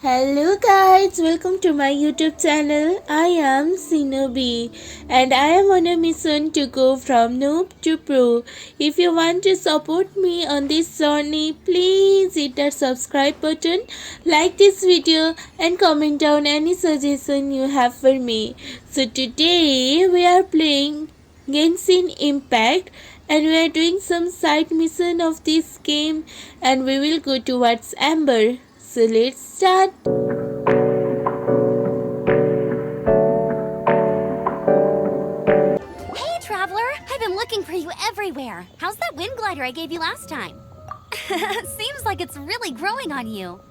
Hello guys, welcome to my YouTube channel. I am Shinobi and I am on a mission to go from noob to pro. If you want to support me on this journey, please hit that subscribe button, like this video and comment down any suggestion you have for me. So today we are playing Genshin Impact and we are doing some side mission of this game and we will go towards Amber. So let's start. Hey, Traveler! I've been looking for you everywhere. How's that wind glider I gave you last time? Seems like it's really growing on you.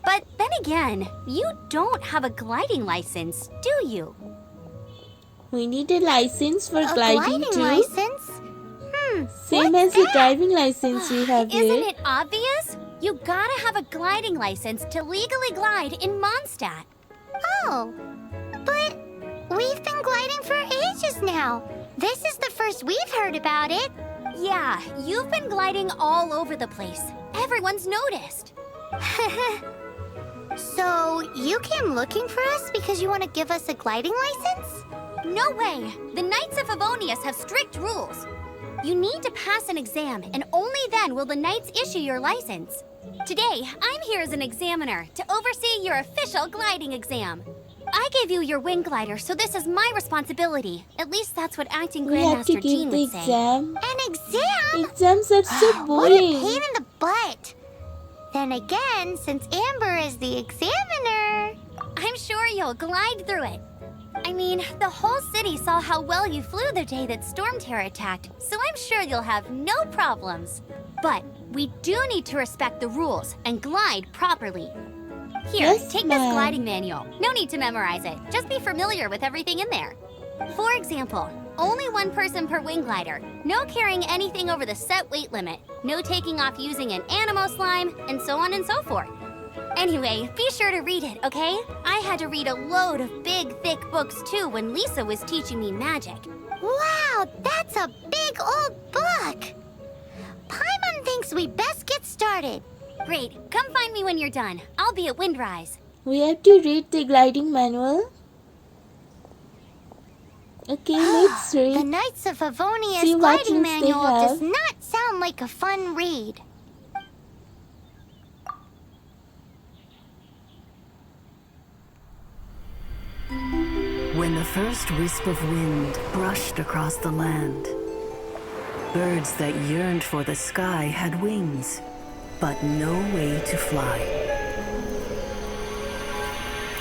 But then again, you don't have a gliding license, do you? We need a license for gliding too. License? Same as the driving license we have here. Isn't it obvious? You gotta have a gliding license to legally glide in Mondstadt. Oh, but we've been gliding for ages now. This is the first we've heard about it. Yeah, you've been gliding all over the place. Everyone's noticed. So, you came looking for us because you want to give us a gliding license? No way! The Knights of Favonius have strict rules. You need to pass an exam, and only then will the Knights issue your license. Today, I'm here as an examiner to oversee your official gliding exam. I gave you your wing glider, so this is my responsibility. At least that's what acting Grandmaster Jean would say. Exam. An exam? Exams are so boring. What a pain in the butt. Then again, since Amber is the examiner, I'm sure you'll glide through it. I mean, the whole city saw how well you flew the day that Storm Terror attacked, so I'm sure you'll have no problems. But we do need to respect the rules and glide properly. Here, Yes, take this gliding manual. No need to memorize it. Just be familiar with everything in there. For example, only one person per wing glider. No carrying anything over the set weight limit. No taking off using an animo slime, and so on and so forth. Anyway, be sure to read it, okay? I had to read a load of big, thick books too when Lisa was teaching me magic. Wow, that's a big old book! Paimon thinks we best get started. Great, come find me when you're done. I'll be at Windrise. We have to read the gliding manual. Okay, let's read. The Knights of Favonius See what gliding rules they manual have. does not sound like a fun read. When the first wisp of wind brushed across the land, birds that yearned for the sky had wings, but no way to fly.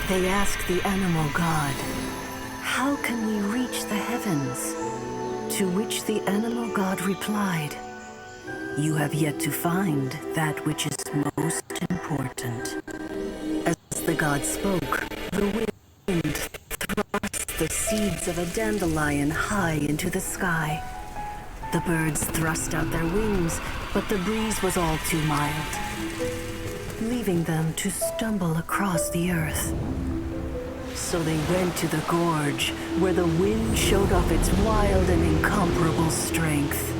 They asked the animal god, "How can we reach the heavens?" To which the animal god replied, "You have yet to find that which is most important." As the god spoke, the wind thrust the seeds of a dandelion high into the sky. The birds thrust out their wings, but the breeze was all too mild, leaving them to stumble across the earth. So they went to the gorge, where the wind showed off its wild and incomparable strength.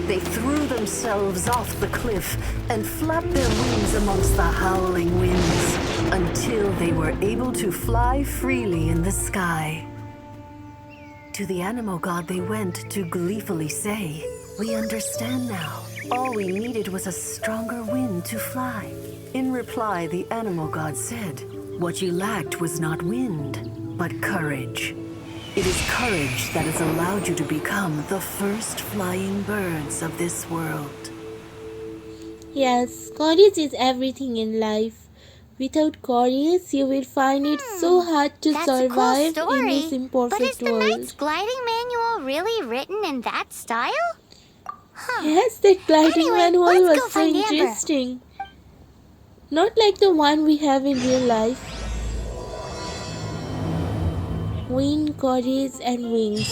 They threw themselves off the cliff and flapped their wings amongst the howling winds until they were able to fly freely in the sky. To the animal god they went to gleefully say, "We understand now. All we needed was a stronger wind to fly." In reply, the animal god said, "What you lacked was not wind, but courage. It is courage that has allowed you to become the first flying birds of this world." Yes, courage is everything in life. Without courage, you will find it so hard to survive in this imperfect but is the world. Knight's gliding manual really written in that style? Yes, that gliding Anyway, manual let's was go so find Amber. interesting. Not like the one we have in real life. Wind, courage, and wings.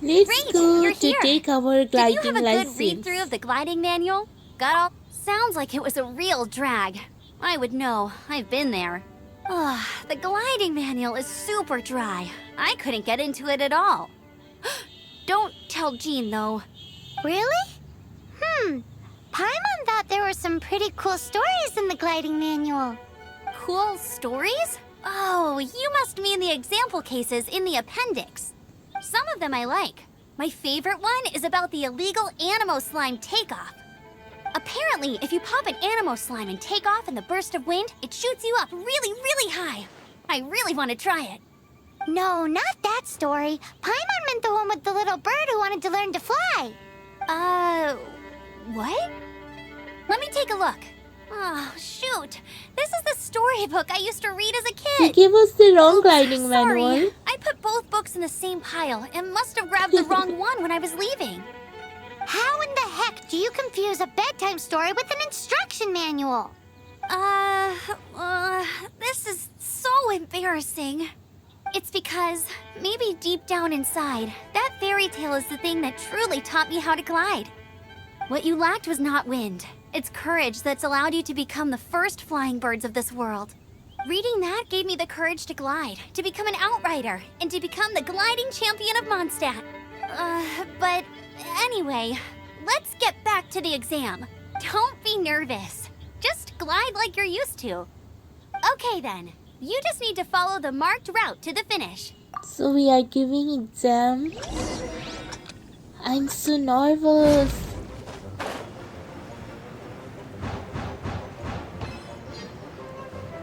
Let's Great, go you're to here. take our Did you gliding have a license. good read-through of the gliding manual? Got all? Sounds like it was a real drag. I would know. I've been there. The gliding manual is super dry. I couldn't get into it at all. Don't tell Jean, though. Really? Paimon were some pretty cool stories in the gliding manual. Cool stories? Oh, you must mean the example cases in the appendix. Some of them I like. My favorite one is about the illegal Animo slime takeoff. Apparently, if you pop an Animo slime and take off in the burst of wind, it shoots you up really, really high. I really want to try it. No, not that story. Paimon meant the one with the little bird who wanted to learn to fly. What? Let me take a look. Oh, shoot. This is the storybook I used to read as a You kid. gave us the wrong Oops, gliding sorry. manual. I put both books in the same pile and must have grabbed the wrong one when I was leaving. How in the heck do you confuse a bedtime story with an instruction manual? This is so embarrassing. It's because, maybe deep down inside, that fairy tale is the thing that truly taught me how to glide. What you lacked was not wind. It's courage that's allowed you to become the first flying birds of this world. Reading that gave me the courage to glide, to become an outrider, and to become the gliding champion of Mondstadt. But anyway, let's get back to the exam. Don't be nervous. Just glide like you're used to. Okay then, you just need to follow the marked route to the finish. So we are giving exam. I'm so nervous.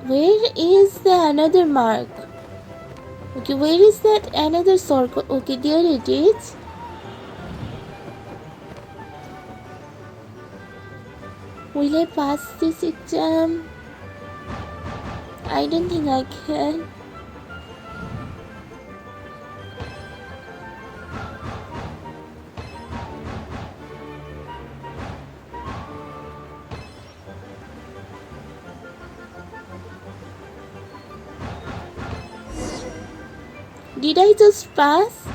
Where is the another mark? Okay, where is that another circle? Okay, there it is. Will I pass this exam? I don't think I can. Did I just pass?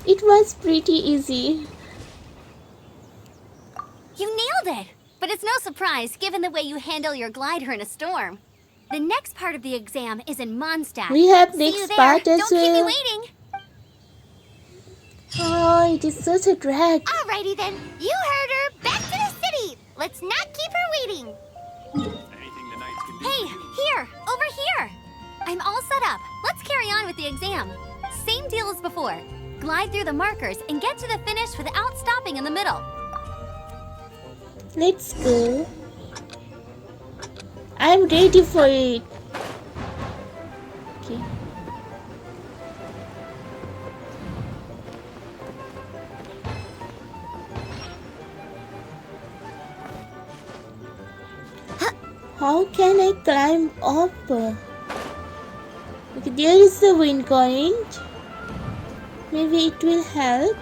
It was pretty easy. You nailed it! But it's no surprise given the way you handle your glider in a storm. The next part of the exam is in Mondstadt. We have See you next there. part as Don't keep me well. waiting. Oh, it is such a drag. Alrighty then, you heard her. Back to the city. Let's not keep her waiting. Hey, here! Over here! I'm all set up. Let's carry on with the exam. Same deal as before. Glide through the markers and get to the finish without stopping in the middle. Let's go. I'm ready for it. Okay. How can I climb up? Okay, there is the wind current. Maybe it will help.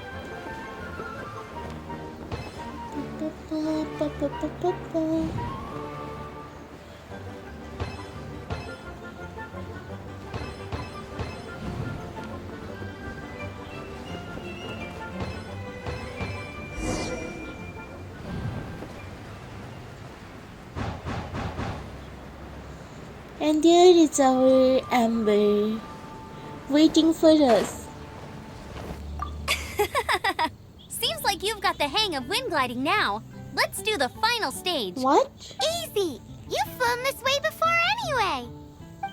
And there is our Amber, waiting for us. Seems like you've got the hang of wind gliding now. Let's do the final stage. What? Easy. You've flown this way before anyway.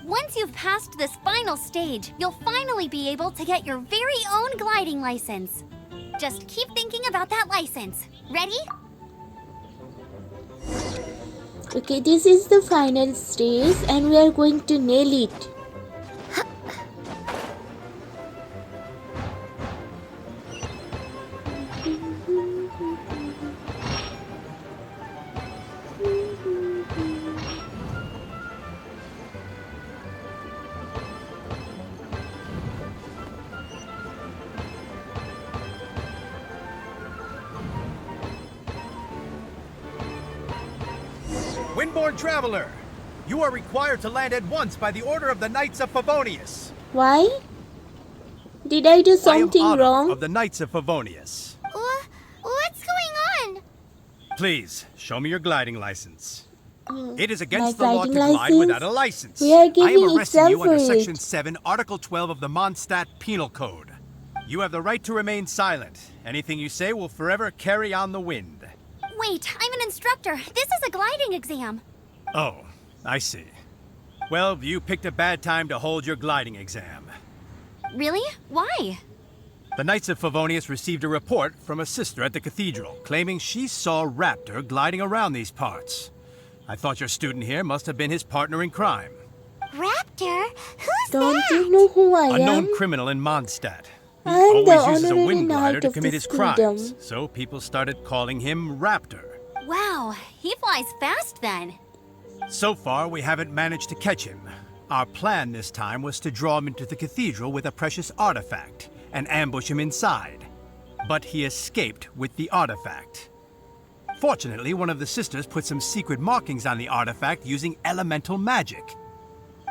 Once you've passed this final stage, you'll finally be able to get your very own gliding license. Just keep thinking about that license. Ready? Okay, this is the final stage and we are going to nail it. Windborne Traveler, you are required to land at once by the order of the Knights of Favonius. Why? Did I do something I am Otto wrong? of the Knights of Favonius. What's going on? Please, show me your gliding license. It is My against the law to gliding glide without a license? license. We are I am giving arresting exam you under for Section it. 7, Article 12 of the Mondstadt Penal Code. You have the right to remain silent. Anything you say will forever carry on the wind. Wait, I'm an instructor. This is a gliding exam. Oh, I see. Well, you picked a bad time to hold your gliding exam. Really? Why? The Knights of Favonius received a report from a sister at the cathedral claiming she saw Raptor gliding around these parts. I thought your student here must have been his partner in crime. Raptor? Who's Don't that? you know who I A known am? criminal in Mondstadt. He I'm the always uses a honorary wind glider knight to of commit this his crimes, kingdom. so people started calling him Raptor. Wow, he flies fast then. So far, we haven't managed to catch him. Our plan this time was to draw him into the cathedral with a precious artifact and ambush him inside. But he escaped with the artifact. Fortunately, one of the sisters put some secret markings on the artifact using elemental magic.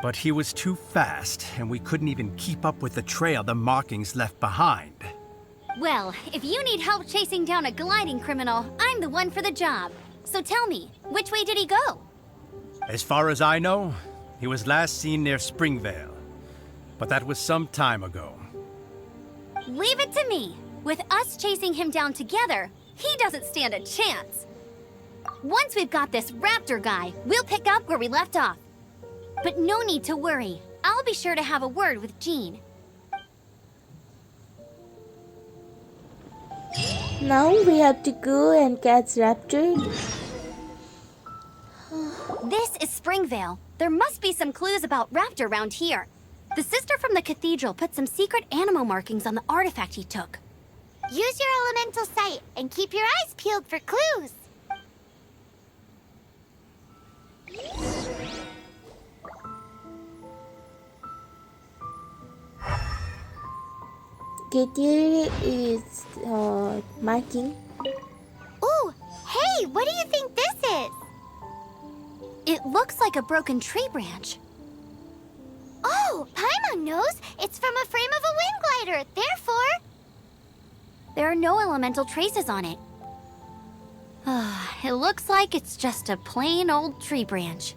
But he was too fast, and we couldn't even keep up with the trail the markings left behind. Well, if you need help chasing down a gliding criminal, I'm the one for the job. So tell me, which way did he go? As far as I know, he was last seen near Springvale. But that was some time ago. Leave it to me. With us chasing him down together, he doesn't stand a chance. Once we've got this Raptor guy, we'll pick up where we left off. But no need to worry. I'll be sure to have a word with Jean. Now we have to go and catch Raptor. This is Springvale. There must be some clues about Raptor around here. The sister from the cathedral put some secret animal markings on the artifact he took. Use your elemental sight and keep your eyes peeled for clues. Katie is marking. Ooh, hey, what do you think this is? It looks like a broken tree branch. Oh, Paimon knows. It's from a frame of a wind glider. Therefore, There are no elemental traces on it. It looks like it's just a plain old tree branch.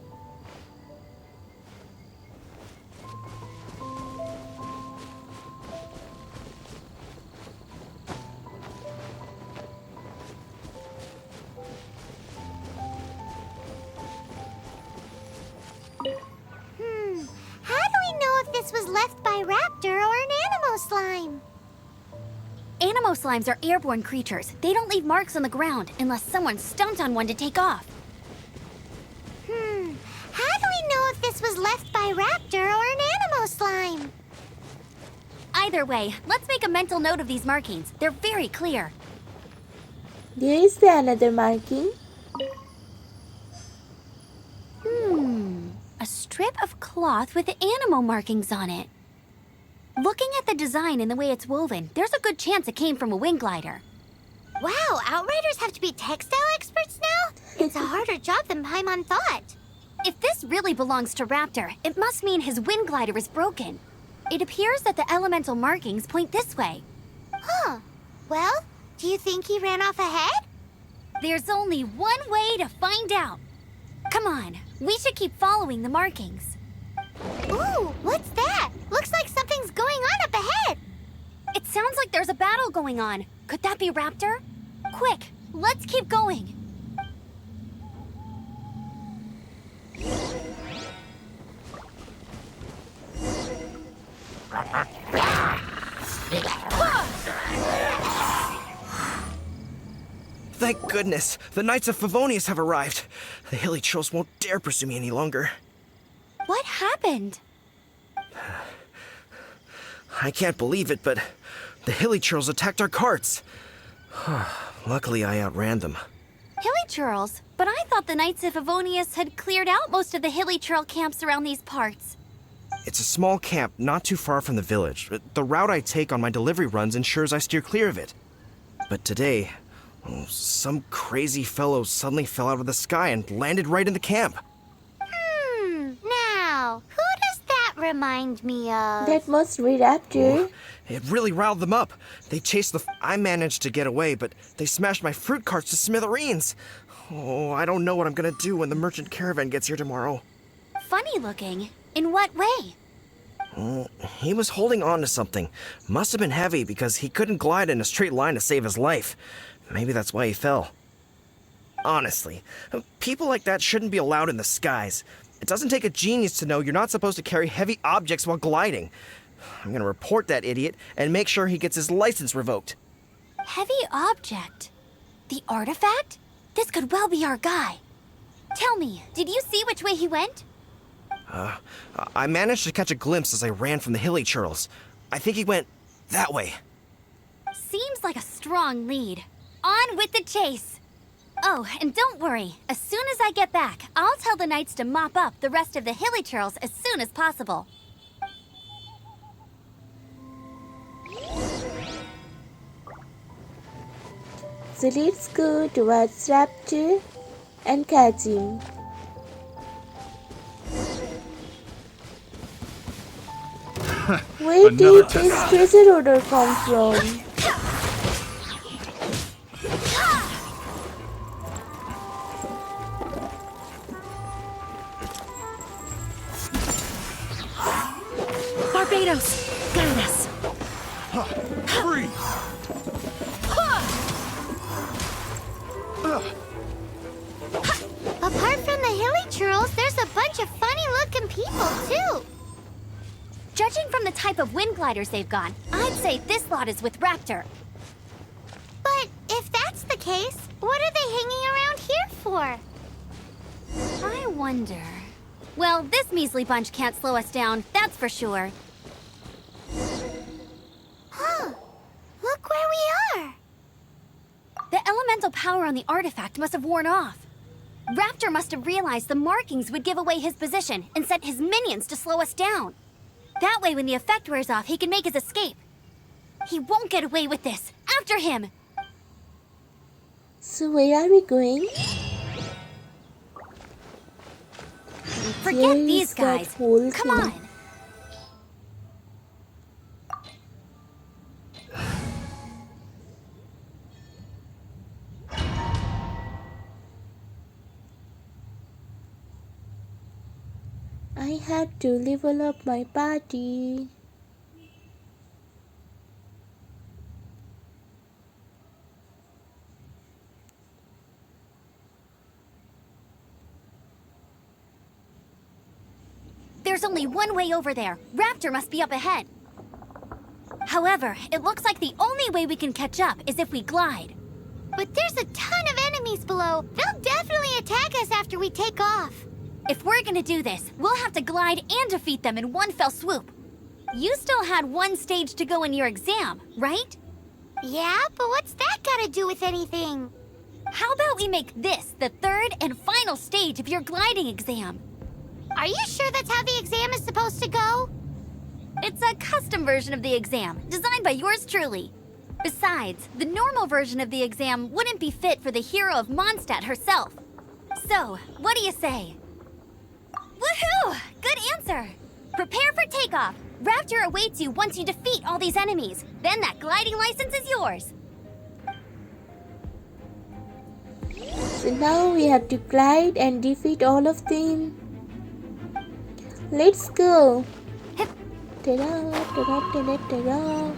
how do we know if this was left by Raptor or an Animo slime? Animo slimes are airborne creatures. They don't leave marks on the ground unless someone stomped on one to take off. How do we know if this was left by Raptor or an Animo slime? Either way, let's make a mental note of these markings. They're very clear. There is another marking. A strip of cloth with animal markings on it. Looking at the design and the way it's woven, there's a good chance it came from a wind glider. Wow, Outriders have to be textile experts now? It's a harder job than Paimon thought. If this really belongs to Raptor, it must mean his wind glider is broken. It appears that the elemental markings point this way. Huh. Well, do you think he ran off ahead? There's only one way to find out. Come on, we should keep following the markings. Ooh, what's that? Looks like something's going on up ahead. It sounds like there's a battle going on. Could that be Raptor? Quick, let's keep going. Thank goodness! The Knights of Favonius have arrived. The hilly trolls won't dare pursue me any longer. What happened? I can't believe it, but the hilly trolls attacked our carts. Luckily, I outran them. Hilly churls? But I thought the Knights of Favonius had cleared out most of the hilly churl camps around these parts. It's a small camp not too far from the village. The route I take on my delivery runs ensures I steer clear of it. But today, some crazy fellow suddenly fell out of the sky and landed right in the camp. Now, who does that remind me of? That must be Raptor. It really riled them up. They chased I managed to get away, but they smashed my fruit carts to smithereens. Oh, I don't know what I'm gonna do when the merchant caravan gets here tomorrow. Funny looking. In what way? He was holding on to something. Must have been heavy because he couldn't glide in a straight line to save his life. Maybe that's why he fell. Honestly, people like that shouldn't be allowed in the skies. It doesn't take a genius to know you're not supposed to carry heavy objects while gliding. I'm gonna report that idiot and make sure he gets his license revoked. Heavy object? The artifact? This could well be our guy. Tell me, did you see which way he went? I managed to catch a glimpse as I ran from the hilly churls. I think he went that way. Seems like a strong lead. On with the chase! Oh, and don't worry. As soon as I get back, I'll tell the knights to mop up the rest of the hilly churls as soon as possible. So let's go towards Raptor and catch him. Where did this treasure odor come from? Barbados, guide us. Freeze! Apart from the hilly churls, there's a bunch of funny-looking people, too. Judging from the type of wind gliders they've gone, I'd say this lot is with Raptor. But if that's the case, what are they hanging around here for? I wonder... Well, this measly bunch can't slow us down, that's for sure. Huh. Look where we are. The elemental power on the artifact must have worn off. Raptor must have realized the markings would give away his position and sent his minions to slow us down. That way, when the effect wears off, he can make his escape. He won't get away with this. After him! So where are we going? Forget There these is that guys. whole Come thing. on! I have to level up my party. There's only one way over there. Raptor must be up ahead. However, it looks like the only way we can catch up is if we glide. But there's a ton of enemies below. They'll definitely attack us after we take off. If we're gonna do this, we'll have to glide and defeat them in one fell swoop. You still had one stage to go in your exam, right? Yeah, but what's that got to do with anything? How about we make this the third and final stage of your gliding exam? Are you sure that's how the exam is supposed to go? It's a custom version of the exam, designed by yours truly. Besides, the normal version of the exam wouldn't be fit for the hero of Mondstadt herself. So, what do you say? Woohoo! Good answer! Prepare for takeoff. Raptor awaits you once you defeat all these enemies. Then that gliding license is yours. So now we have to glide and defeat all of them. Let's go. Hip. Ta-da, ta-da, ta-da, ta-da.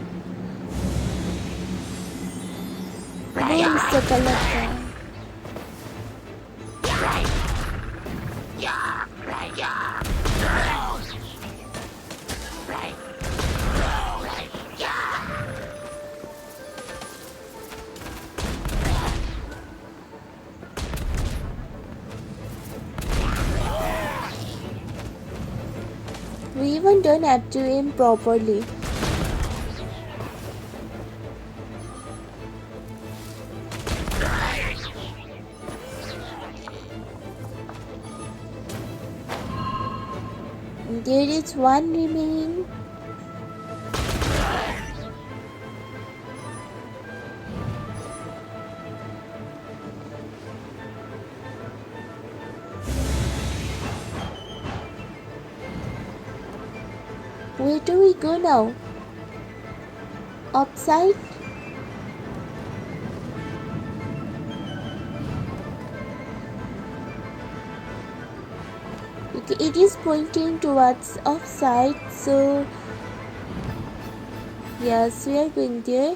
Boom, shakalaka. We even don't have to aim properly. There is one remaining. Where do we go now? Upside? Okay, it is pointing towards upside, so yes, we are going there.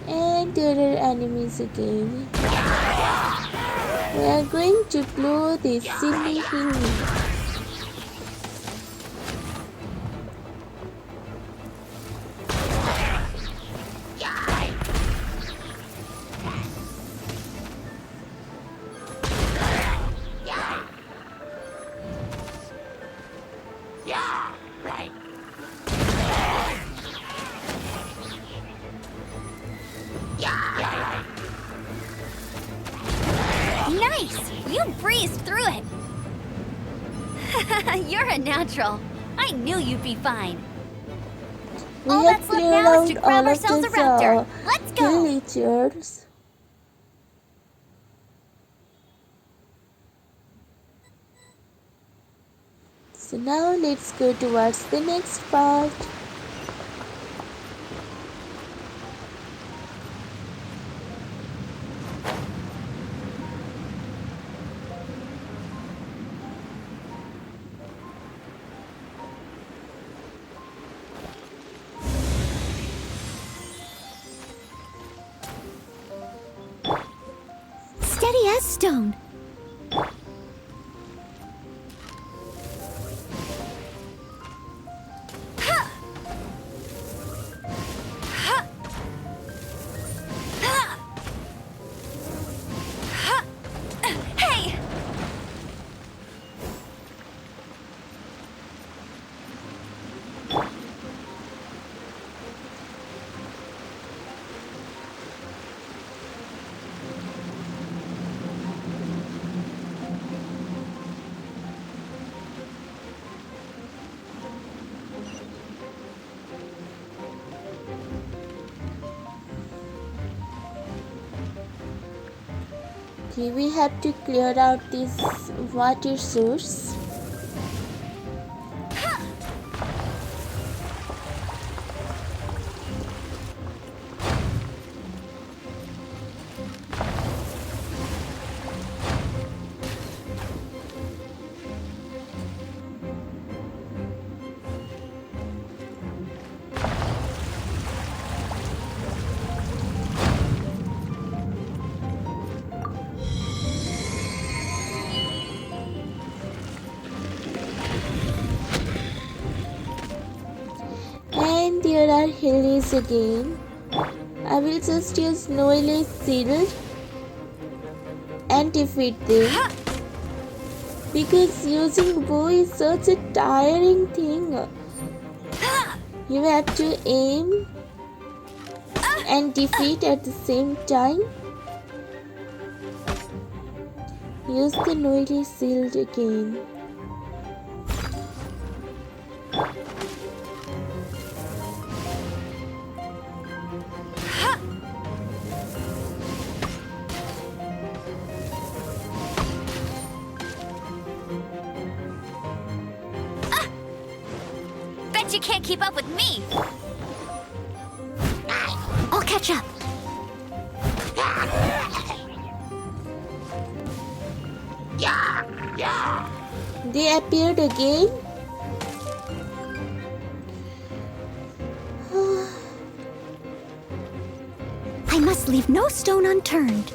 And And there are enemies again. We are going to blow this silly hill. Nice! You breezed through it! You're a natural. I knew you'd be fine. We All have that's left cleared now is to out grab all of ourselves a these raptor. Let's go! villagers. So now let's go towards the next part. Steady as stone. Hey! Okay, we have to clear out this water source. And there are hillies again. I will just use Noel's shield and defeat them. Because using bow is such a tiring thing. You have to aim and defeat at the same time. Use the Noel's shield again. Bet you can't keep up with me! I'll catch up. They appeared again. I must leave no stone unturned.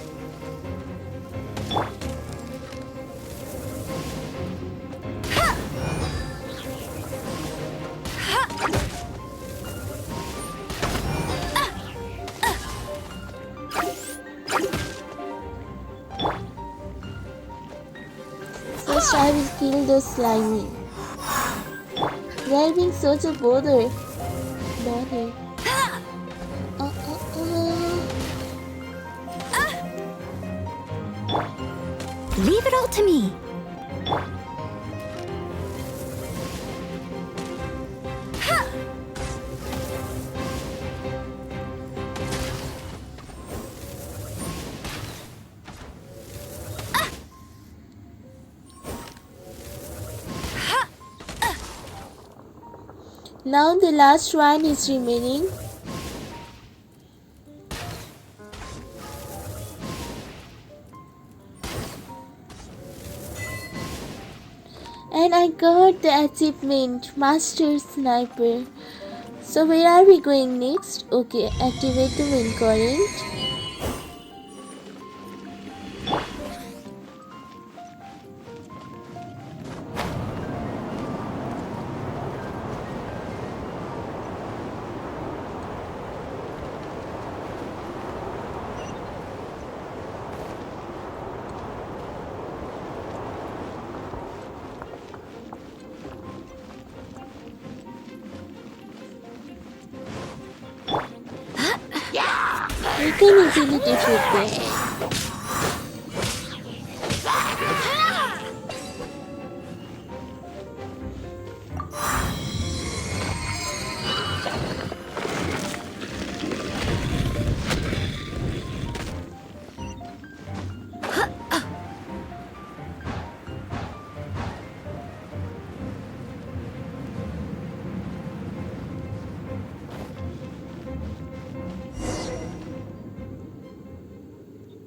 First I will kill the slimy. They are being such a bother. Bother. Leave it all to me. Now the last one is remaining. And I got the achievement, Master Sniper. So where are we going next? Okay, activate the wind current. We can easily defeat them.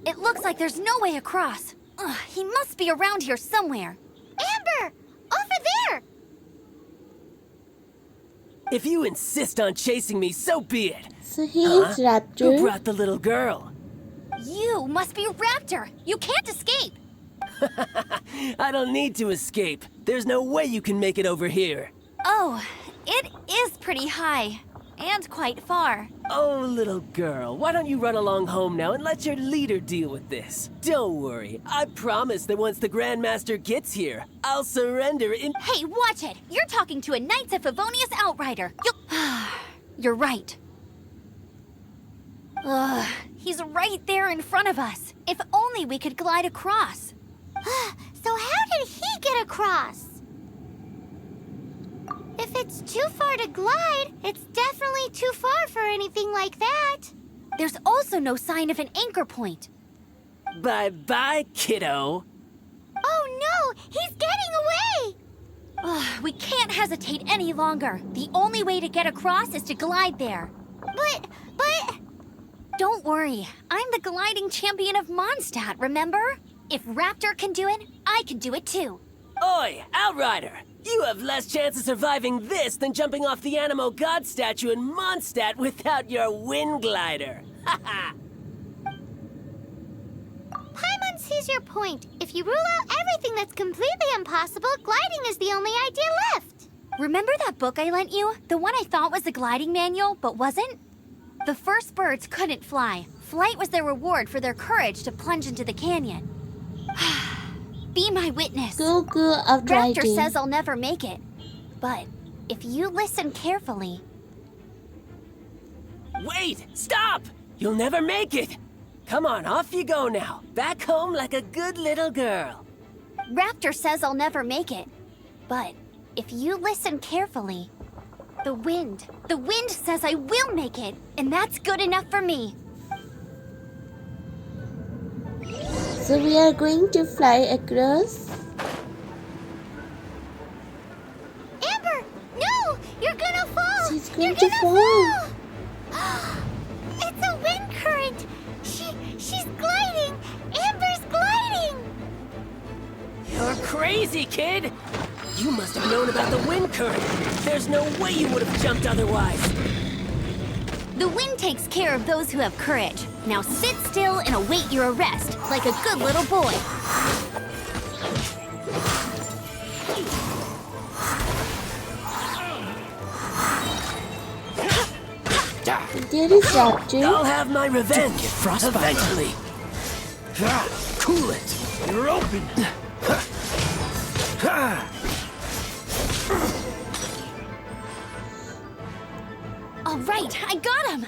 It looks like there's no way across. Ugh, he must be around here somewhere. Amber! Over there! If you insist on chasing me, so be it. So he is Who Raptor. brought the little girl? You must be Raptor. You can't escape. I don't need to escape. There's no way you can make it over here. Oh, it is pretty high. And quite far. Oh, little girl, why don't you run along home now and let your leader deal with this? Don't worry, I promise that once the Grandmaster gets here, I'll surrender in— Hey, watch it! You're talking to a Knights of Favonius outrider. You're right. Ugh, he's right there in front of us. If only we could glide across. So how did he get across? If it's too far to glide, it's definitely too far for anything like that. There's also no sign of an anchor point. Bye-bye, kiddo. Oh no, he's getting away! Ugh, we can't hesitate any longer. The only way to get across is to glide there. But... Don't worry, I'm the gliding champion of Mondstadt, remember? If Raptor can do it, I can do it too. Oi, Outrider! You have less chance of surviving this than jumping off the Animo God statue in Mondstadt without your wind glider. Haha! Paimon sees your point. If you rule out everything that's completely impossible, gliding is the only idea left. Remember that book I lent you? The one I thought was the gliding manual, but wasn't? The first birds couldn't fly. Flight was their reward for their courage to plunge into the canyon. Be my witness. Go of Raptor riding. says I'll never make it. But if you listen carefully... Wait! Stop! You'll never make it! Come on, off you go now. Back home like a good little girl. Raptor says I'll never make it. But if you listen carefully... The wind says I will make it. And that's good enough for me. So we are going to fly across. Amber, no! You're gonna fall! She's going You're to gonna fall! It's a wind current! She's gliding! Amber's gliding! You're crazy, kid! You must have known about the wind current. There's no way you would have jumped otherwise. The wind takes care of those who have courage. Now sit still and await your arrest, like a good little boy. There is Raptor. I'll have my revenge eventually. Cool it. You're open. All right, I got him!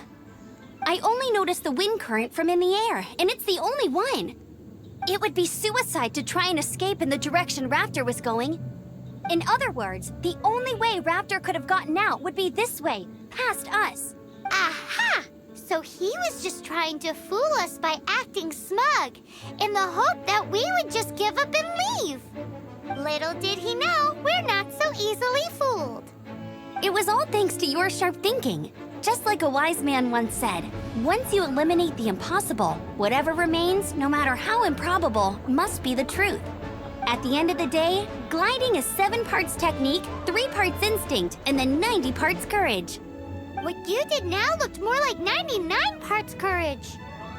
I only noticed the wind current from in the air, and it's the only one. It would be suicide to try and escape in the direction Raptor was going. In other words, the only way Raptor could have gotten out would be this way, past us. Aha! So he was just trying to fool us by acting smug, in the hope that we would just give up and leave. Little did he know, we're not so easily fooled. It was all thanks to your sharp thinking. Just like a wise man once said, once you eliminate the impossible, whatever remains, no matter how improbable, must be the truth. At the end of the day, gliding is 7 parts technique, 3 parts instinct, and then 90 parts courage. What you did now looked more like 99 parts courage.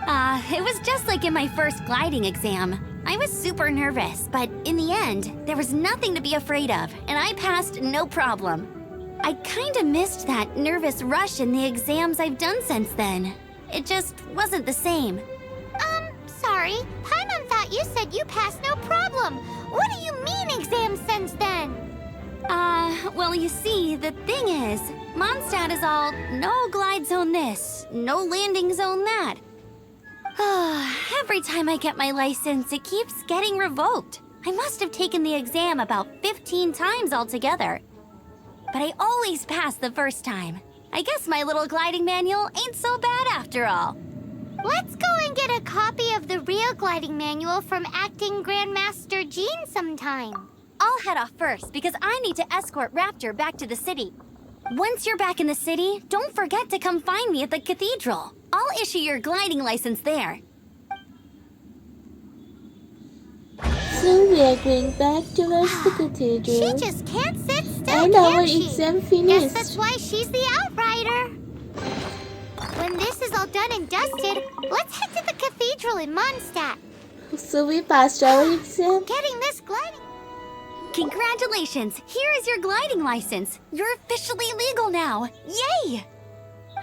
It was just like in my first gliding exam. I was super nervous, but in the end, there was nothing to be afraid of, and I passed no problem. I kinda missed that nervous rush in the exams I've done since then. It just wasn't the same. Sorry. Paimon thought you said you passed no problem. What do you mean exams since then? Well, you see, the thing is, Mondstadt is all no glide zone this, no landing zone that. Every time I get my license, it keeps getting revoked. I must have taken the exam about 15 times altogether. But I always pass the first time. I guess my little gliding manual ain't so bad after all. Let's go and get a copy of the real gliding manual from Acting Grandmaster Jean sometime. I'll head off first because I need to escort Raptor back to the city. Once you're back in the city, don't forget to come find me at the cathedral. I'll issue your gliding license there. So we are going back towards the cathedral. She just can't sit still, And can our she? exam Guess finished. that's why she's the outrider. When this is all done and dusted, let's head to the cathedral in Mondstadt. So we passed our exam. Getting this gliding... Congratulations! Here is your gliding license. You're officially legal now. Yay!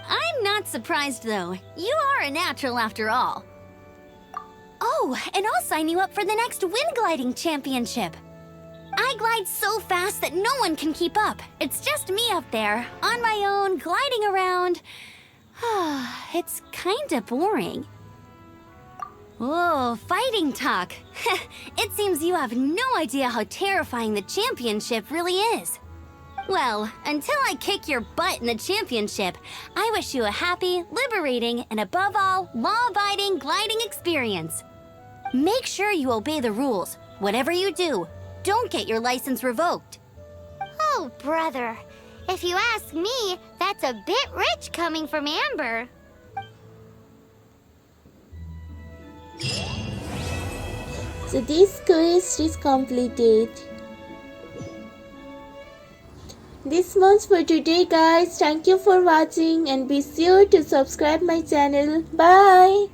I'm not surprised though. You are a natural after all. Oh, and I'll sign you up for the next wind gliding championship. I glide so fast that no one can keep up. It's just me up there, on my own, gliding around. It's kinda boring. Oh, fighting talk. It seems you have no idea how terrifying the championship really is. Well, until I kick your butt in the championship, I wish you a happy, liberating, and above all, law-abiding gliding experience. Make sure you obey the rules. Whatever you do, don't get your license revoked. Oh, brother. If you ask me, that's a bit rich coming from Amber. So this quest is completed. This much for today, guys. Thank you for watching and be sure to subscribe my channel. Bye.